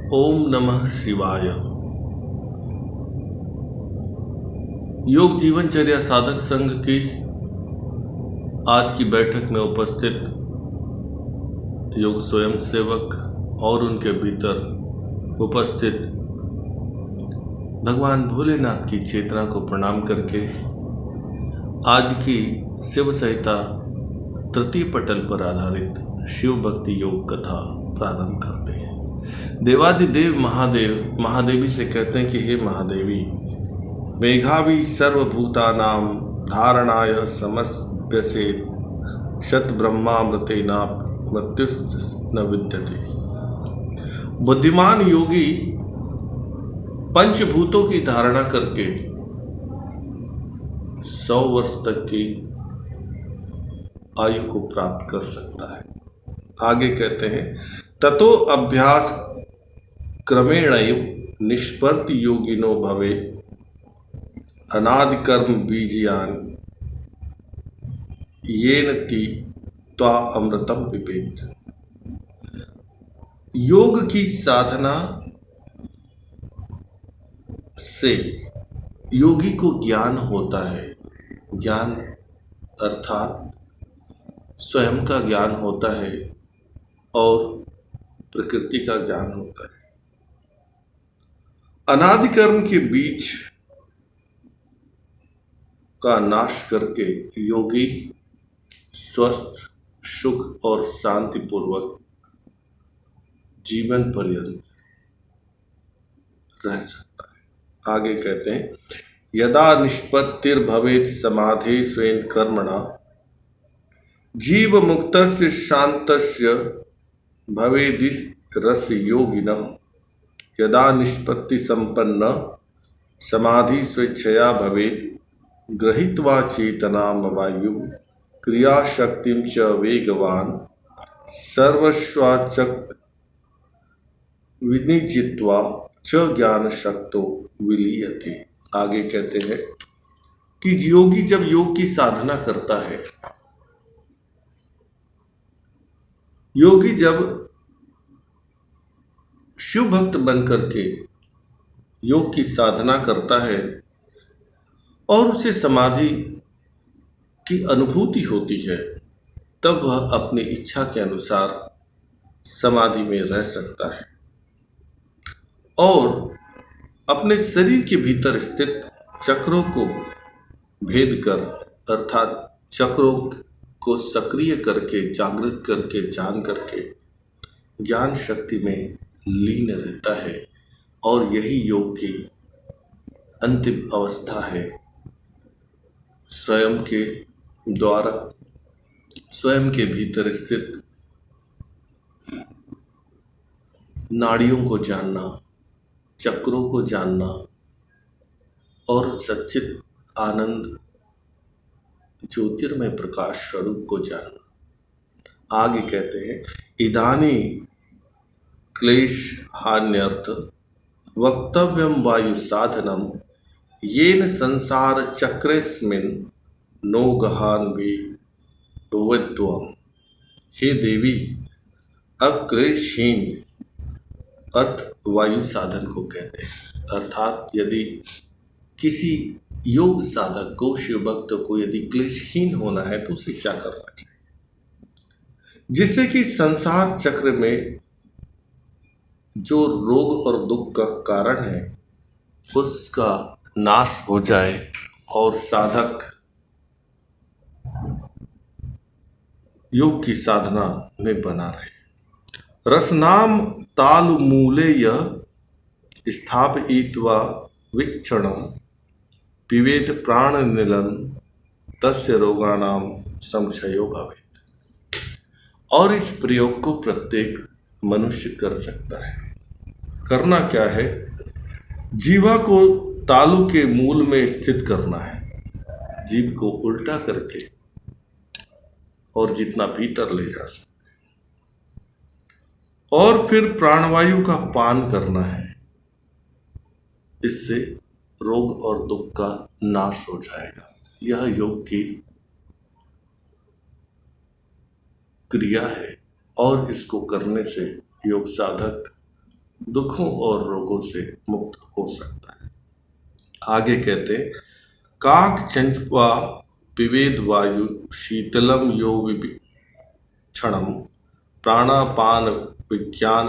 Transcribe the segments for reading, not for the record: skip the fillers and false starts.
ओम नमः शिवाय। योग जीवनचर्या साधक संघ की आज की बैठक में उपस्थित योग स्वयंसेवक और उनके भीतर उपस्थित भगवान भोलेनाथ की चेतना को प्रणाम करके आज की शिव संहिता तृतीय पटल पर आधारित शिव भक्ति योग कथा प्रारंभ करते हैं। देवादिदेव महादेव महादेवी से कहते हैं कि हे महादेवी, मेघावी सर्वभूतानां धारणाय समस्यसेत् शत ब्रह्मामृतेना मृत्युश्न विद्यते। बुद्धिमान योगी पंचभूतों की धारणा करके 100 वर्ष तक की आयु को प्राप्त कर सकता है। आगे कहते हैं, ततो अभ्यास क्रमेणैव निष्पर्ति योगिनो भवे अनादि कर्म बीजयान येन त्वा अमृतम पिबेत। योग की साधना से योगी को ज्ञान होता है। ज्ञान अर्थात स्वयं का ज्ञान होता है और प्रकृति का ज्ञान होता है। अनादि कर्म के बीच का नाश करके योगी स्वस्थ, सुख और शांति पूर्वक जीवन पर्यंत रह सकता है। आगे कहते हैं, यदा निष्पत्तिर्भवेत् समाधि स्वेन कर्मणा जीव मुक्तस्य शान्तस्य भवेदि रस योगिनः। यदा निष्पत्ति संपन्न समाधि स्वेच्छया भवेत् गृहीत्वा चेतनाम वायु क्रियाशक्तिं च वेगवान सर्वस्वाचक विनिजित्वा च ज्ञान शक्तो विलीयते। आगे कहते हैं कि योगी जब योग की साधना करता है, योगी जब शिव भक्त बनकर के योग की साधना करता है और उसे समाधि की अनुभूति होती है, तब वह अपनी इच्छा के अनुसार समाधि में रह सकता है और अपने शरीर के भीतर स्थित चक्रों को भेद कर अर्थात चक्रों को सक्रिय करके, जागृत करके, जान करके ज्ञान शक्ति में लीन रहता है। और यही योग की अंतिम अवस्था है। स्वयं के द्वारा स्वयं के भीतर स्थित नाड़ियों को जानना, चक्रों को जानना और सच्चित आनंद ज्योतिर्मय प्रकाश स्वरूप को जानना। आगे कहते हैं, इदानी क्लेश हान्यर्थ वक्तव्यम वायु साधनम येन संसार चक्रेस्मिन् नो गहान भी भुवद्वम। हे देवी, अब क्लेशहीन अर्थ वायु साधन को कहते हैं। अर्थात यदि किसी योग साधक को, शिव भक्त को यदि क्लेशहीन होना है तो उसे क्या करना चाहिए, जिससे कि संसार चक्र में जो रोग और दुख का कारण है उसका नाश हो जाए और साधक योग की साधना में बना रहे। रसनाम तालुमूले यः स्थापयित्वा वीक्षणं पिबेत प्राणनिलं तस्य रोगाणां संशयो भवेत्। और इस प्रयोग को प्रत्येक मनुष्य कर सकता है। करना क्या है, जीवा को तालु के मूल में स्थित करना है, जीभ को उल्टा करके और जितना भीतर ले जा सकते, और फिर प्राणवायु का पान करना है। इससे रोग और दुख का नाश हो जाएगा। यह योग की क्रिया है और इसको करने से योग साधक दुखों और रोगों से मुक्त हो सकता है। आगे कहते हैं, काक चंचवा पिबेद वायु शीतलम यो विभीषणम प्राणापान विज्ञान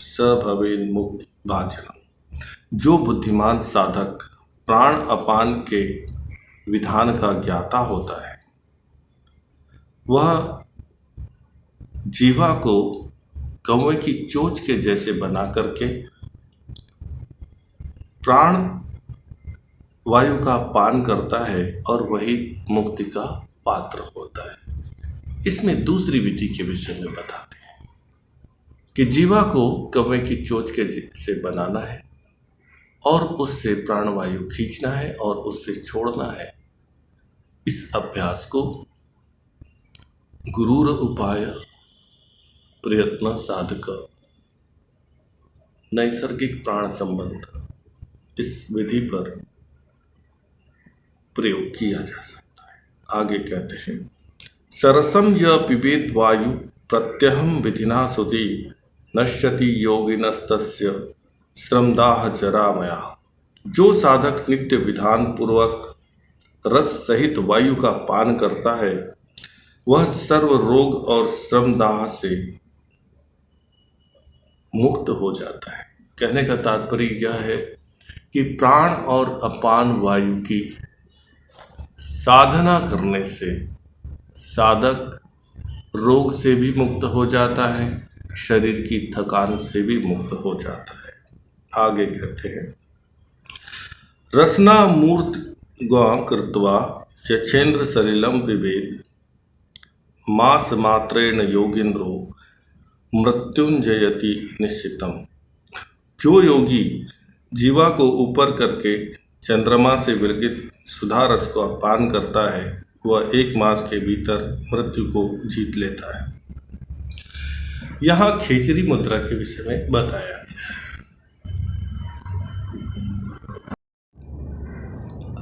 स भवेन मुक्त भाजनम। जो बुद्धिमान साधक प्राण अपान के विधान का ज्ञाता होता है, वह जीवा को कौवे की चोंच के जैसे बना करके प्राण वायु का पान करता है और वही मुक्ति का पात्र होता है। इसमें दूसरी विधि के विषय में बताते हैं कि जीवा को कौवे की चोंच के जैसे बनाना है और उससे प्राणवायु खींचना है और उससे छोड़ना है। इस अभ्यास को गुरूर उपाय प्रयत्न साधक नैसर्गिक प्राण संबंध, इस विधि पर प्रयोग किया जा सकता है। आगे कहते हैं, सरसम य पिबेद वायु प्रत्यहम विधिना सुधी नश्यति योगिनस्तस्य श्रमदाह जरामया। जो साधक नित्य विधान पूर्वक रस सहित वायु का पान करता है, वह सर्व रोग और श्रमदाह से मुक्त हो जाता है। कहने का तात्पर्य यह है कि प्राण और अपान वायु की साधना करने से साधक रोग से भी मुक्त हो जाता है, शरीर की थकान से भी मुक्त हो जाता है। आगे कहते हैं, रसना मूर्त ग्वा कृत्वा यक्षेन्द्र सलिलम पिबेद मास मात्रेण योगिन्द्रो मृत्युंजयति निश्चितम। जो योगी जीवा को ऊपर करके चंद्रमा से विरगित सुधा रस को पान करता है, वह 1 मास के भीतर मृत्यु को जीत लेता है। यहाँ खेचरी मुद्रा के विषय में बताया गया है।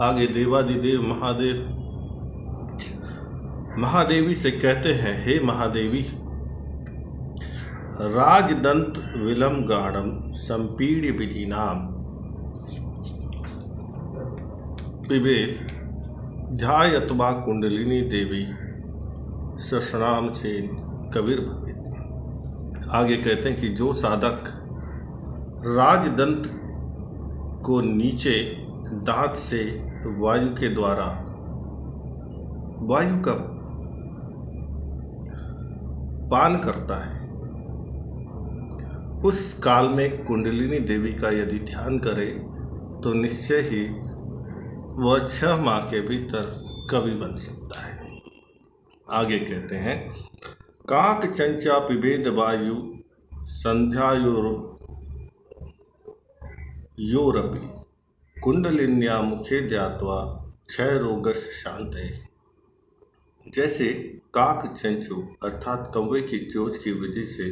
आगे देवादिदेव महादेवी से कहते हैं, हे महादेवी, राजदंत विलम गाढ़म संपीड्य विधिनाम पिबेद ध्यायत्वा कुंडलिनी देवी सशनाम चेन कबीर भवेत्। आगे कहते हैं कि जो साधक राजदंत को नीचे दांत से वायु के द्वारा वायु का पान करता है, उस काल में कुंडलिनी देवी का यदि ध्यान करे तो निश्चय ही वह 6 माह के भीतर कवि बन सकता है। आगे कहते हैं, काक चंचा पिबेद वायु संध्यायोरपि कुंडलिन्या मुखे ध्यात्वा क्षय रोगश शांत है। जैसे काक चंचू अर्थात कौवे की चोंच की विधि से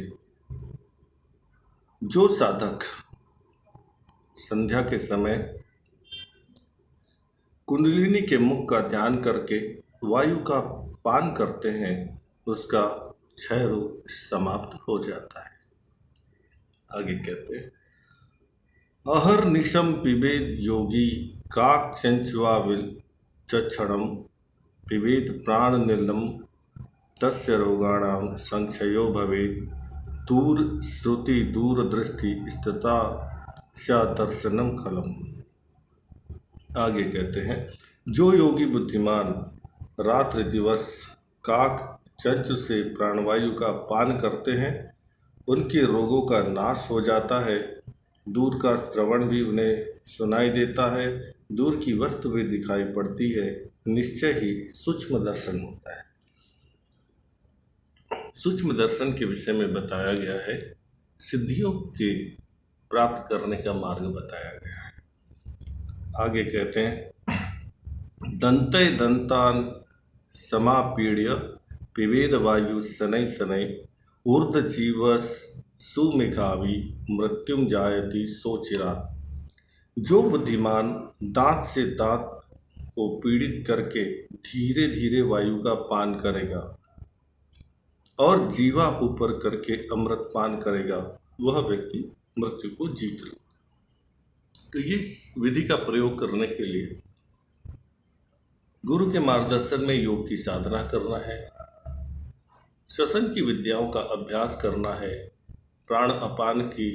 जो साधक संध्या के समय कुंडलिनी के मुख का ध्यान करके वायु का पान करते हैं, उसका क्षय रोग समाप्त हो जाता है। आगे कहते हैं, अहर निशम पिबेद योगी काक चंचुवाविल चक्षणम पिबेद प्राण निर्लम तस्य रोगाणाम संक्षयो भवेत् दूर श्रुति दूर दृष्टि स्थिता सा दर्शनम खलम। आगे कहते हैं, जो योगी बुद्धिमान रात्रि दिवस काक चंचु से प्राणवायु का पान करते हैं, उनके रोगों का नाश हो जाता है, दूर का श्रवण भी उन्हें सुनाई देता है, दूर की वस्तु भी दिखाई पड़ती है, निश्चय ही सूक्ष्म दर्शन होता है। सूक्ष्म दर्शन के विषय में बताया गया है, सिद्धियों के प्राप्त करने का मार्ग बताया गया है। आगे कहते हैं, दंते दंतान समापीड्य पिबेद वायु शनै शनै ऊर्ध जीवस सुमेघावी मृत्युम जायति सोचिरा। जो बुद्धिमान दांत से दांत को पीड़ित करके धीरे धीरे वायु का पान करेगा और जीवा ऊपर करके अमृत पान करेगा, वह व्यक्ति मृत्यु को जीत लो। तो ये विधि का प्रयोग करने के लिए गुरु के मार्गदर्शन में योग की साधना करना है, श्वसन की विद्याओं का अभ्यास करना है, प्राण अपान की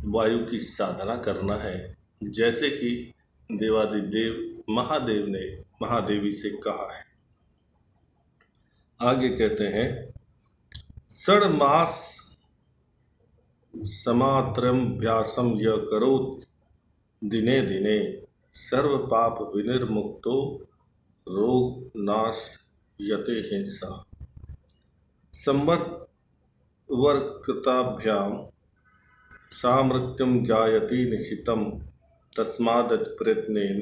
वायु की साधना करना है, जैसे कि देवादिदेव महादेव ने महादेवी से कहा है। आगे कहते हैं, षड्मास समात्रम्भ्यासम य करोत् दिने दिने सर्व पाप विनिर्मुक्तो रोग नाश यते हिंसा संवत्वर्कताभ्याम सामृत्यम जायति निशितम तस्माद् प्रयत्नेन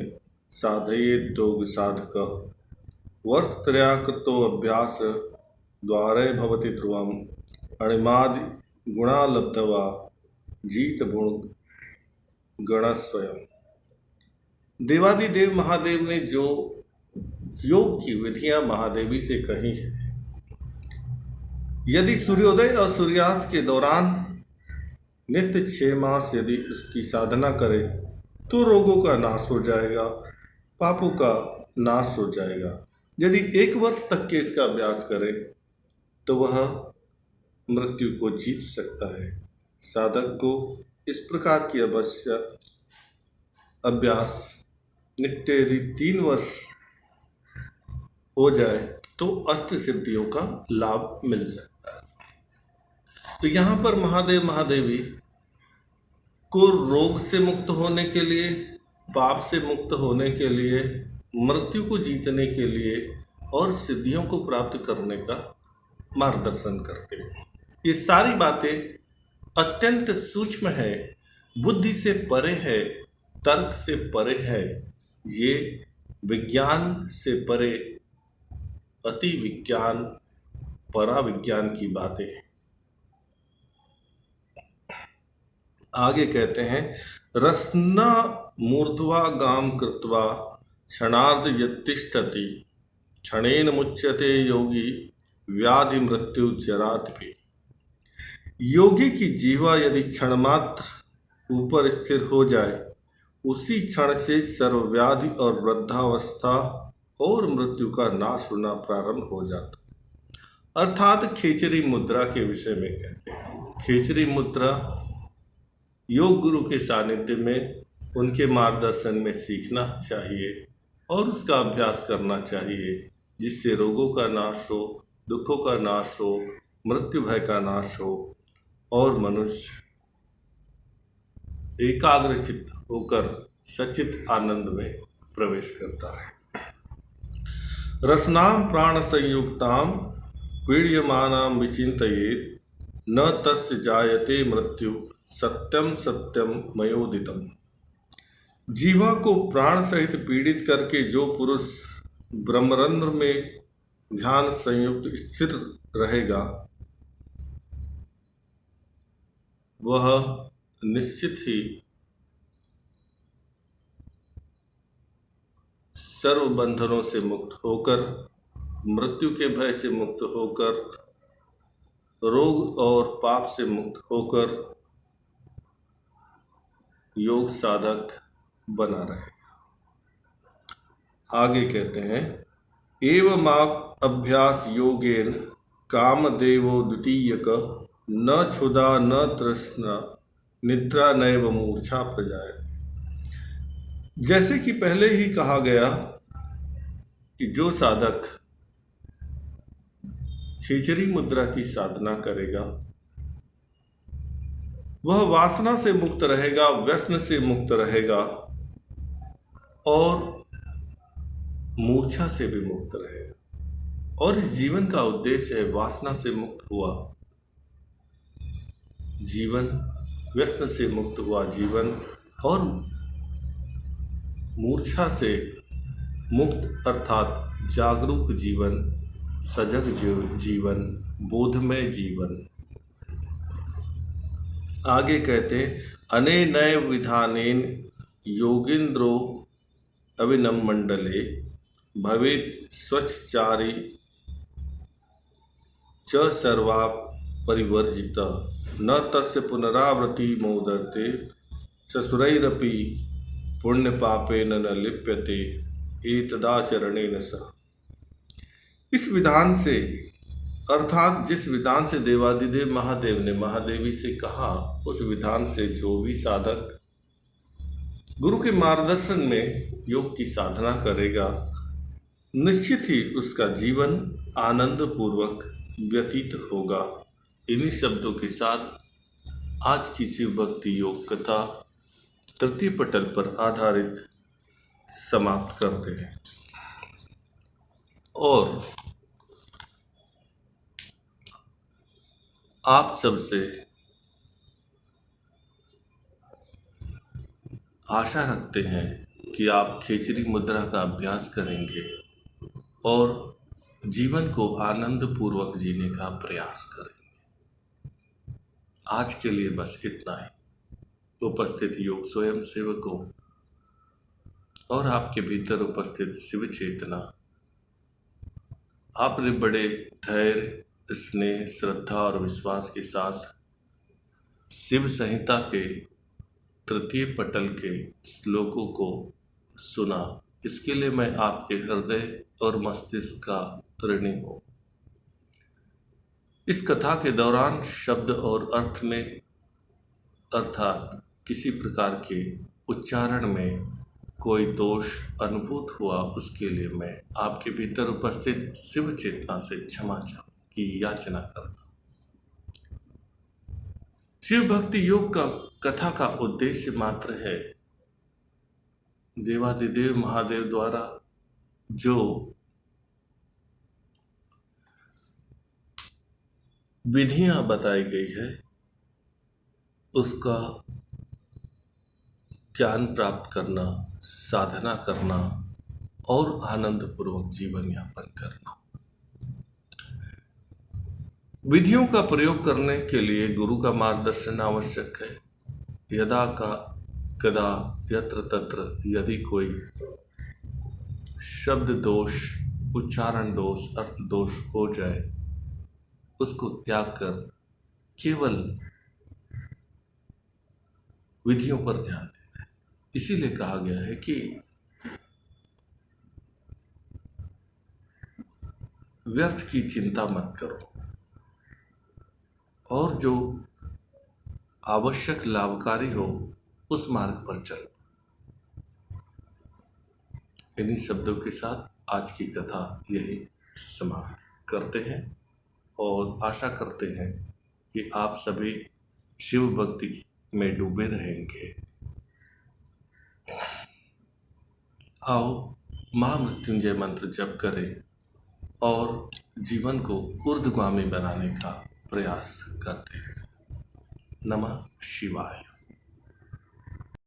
साधयेद्योग साधकः वर्षत्रयाकृतो अभ्यास द्वारे भवति ध्रुवम अणिमादि गुणा लब्धवा जीत गुण गणस्वयं। देवादिदेव महादेव ने जो योग की विधियां महादेवी से कही है, यदि सूर्योदय और सूर्यास्त के दौरान नित्य 6 मास यदि उसकी साधना करे तो रोगों का नाश हो जाएगा, पापों का नाश हो जाएगा। यदि 1 वर्ष तक के इसका अभ्यास करे तो वह मृत्यु को जीत सकता है। साधक को इस प्रकार की अवश्य अभ्यास नित्य यदि 3 वर्ष हो जाए तो अष्ट सिद्धियों का लाभ मिल सकता है। तो यहाँ पर महादेव महादेवी को रोग से मुक्त होने के लिए, पाप से मुक्त होने के लिए, मृत्यु को जीतने के लिए और सिद्धियों को प्राप्त करने का मार्गदर्शन करते हैं। ये सारी बातें अत्यंत सूक्ष्म है, बुद्धि से परे है, तर्क से परे है, ये विज्ञान से परे अति विज्ञान पराविज्ञान की बातें हैं। आगे कहते हैं, रसना मूर्ध्वा गाम कृत्वा क्षणार्ध यत्तिष्ठति क्षणेन मुच्यते योगी व्याधि मृत्यु जरात भी। योगी की जीवा यदि क्षण मात्र ऊपर स्थिर हो जाए, उसी क्षण से सर्वव्याधि और वृद्धावस्था और मृत्यु का नाश होना प्रारंभ हो जाता। अर्थात खेचरी मुद्रा के विषय में कहते हैं। खेचरी मुद्रा योग गुरु के सानिध्य में, उनके मार्गदर्शन में सीखना चाहिए और उसका अभ्यास करना चाहिए, जिससे रोगों का नाश हो, दुखों का नाश हो, मृत्यु भय का नाश हो और मनुष्य एकाग्रचित्त होकर सचित आनंद में प्रवेश करता है। रसनाम प्राण संयुक्ताम पीड्यमानाम विचिंतयेत् न तस्य जायते मृत्यु सत्यम सत्यम मयोदितम। जीवा को प्राण सहित पीड़ित करके जो पुरुष ब्रह्मरंध्र में ध्यान संयुक्त स्थिर रहेगा, वह निश्चित ही सर्व बंधनों से मुक्त होकर, मृत्यु के भय से मुक्त होकर, रोग और पाप से मुक्त होकर योग साधक बना रहेगा। आगे कहते हैं, एवं आप अभ्यास योगेन कामदेवो द्वितीयक न क्षुधा न तृष्णा निद्रा नैव मूर्छा प्रजायते। जैसे कि पहले ही कहा गया कि जो साधक खेचरी मुद्रा की साधना करेगा वह वासना से मुक्त रहेगा, व्यसन से मुक्त रहेगा और मूर्छा से भी मुक्त रहेगा। और इस जीवन का उद्देश्य है वासना से मुक्त हुआ जीवन, व्यसन से मुक्त हुआ जीवन और मूर्छा से मुक्त अर्थात जागरूक जीवन, सजग जीवन, बोधमय जीवन। आगे कहते, अनेनैव विधानेन योगीन्द्रो अविनम मंडले भवेत् स्वच्छचारी च सर्वा परिवर्जिता न तस्य पुनरावृत्ति मोदते ससुरैरपि पुण्य पापेन न लिप्यते एतदाचरणेन सह। इस विधान से अर्थात जिस विधान से देवादिदेव महादेव ने महादेवी से कहा, उस विधान से जो भी साधक गुरु के मार्गदर्शन में योग की साधना करेगा, निश्चित ही उसका जीवन आनंद पूर्वक व्यतीत होगा। इन्हीं शब्दों के साथ आज की शिव भक्ति योग कथा तृतीय पटल पर आधारित समाप्त करते हैं और आप सबसे आशा रखते हैं कि आप खेचरी मुद्रा का अभ्यास करेंगे और जीवन को आनंद पूर्वक जीने का प्रयास करेंगे। आज के लिए बस इतना ही। उपस्थित योग स्वयं सेवकों और आपके भीतर उपस्थित शिव चेतना, आपने बड़े धैर्य, स्नेह, श्रद्धा और विश्वास के साथ शिव संहिता के तृतीय पटल के श्लोकों को सुना। इसके लिए मैं आपके हृदय और मस्तिष्क का ऋणी हूँ। इस कथा के दौरान शब्द और अर्थ में अर्थात किसी प्रकार के उच्चारण में कोई दोष अनुभूत हुआ, उसके लिए मैं आपके भीतर उपस्थित शिव चेतना से क्षमा की याचना करता हूँ। शिव भक्ति योग का कथा का उद्देश्य मात्र है देवादिदेव महादेव द्वारा जो विधियां बताई गई है उसका ज्ञान प्राप्त करना, साधना करना और आनंद पूर्वक जीवन यापन करना। विधियों का प्रयोग करने के लिए गुरु का मार्गदर्शन आवश्यक है। यदा का कदा यत्र तत्र यदि कोई शब्द दोष, उच्चारण दोष, अर्थ दोष हो जाए, उसको त्याग कर केवल विधियों पर ध्यान देना है। इसीलिए कहा गया है कि व्यर्थ की चिंता मत करो और जो आवश्यक लाभकारी हो उस मार्ग पर चलो। इन्हीं शब्दों के साथ आज की कथा यही समाप्त करते हैं और आशा करते हैं कि आप सभी शिव भक्ति में डूबे रहेंगे। आओ महामृत्युंजय मंत्र जप करें और जीवन को ऊर्ध्वगामी बनाने का प्रयास करते हैं। नमः शिवाय।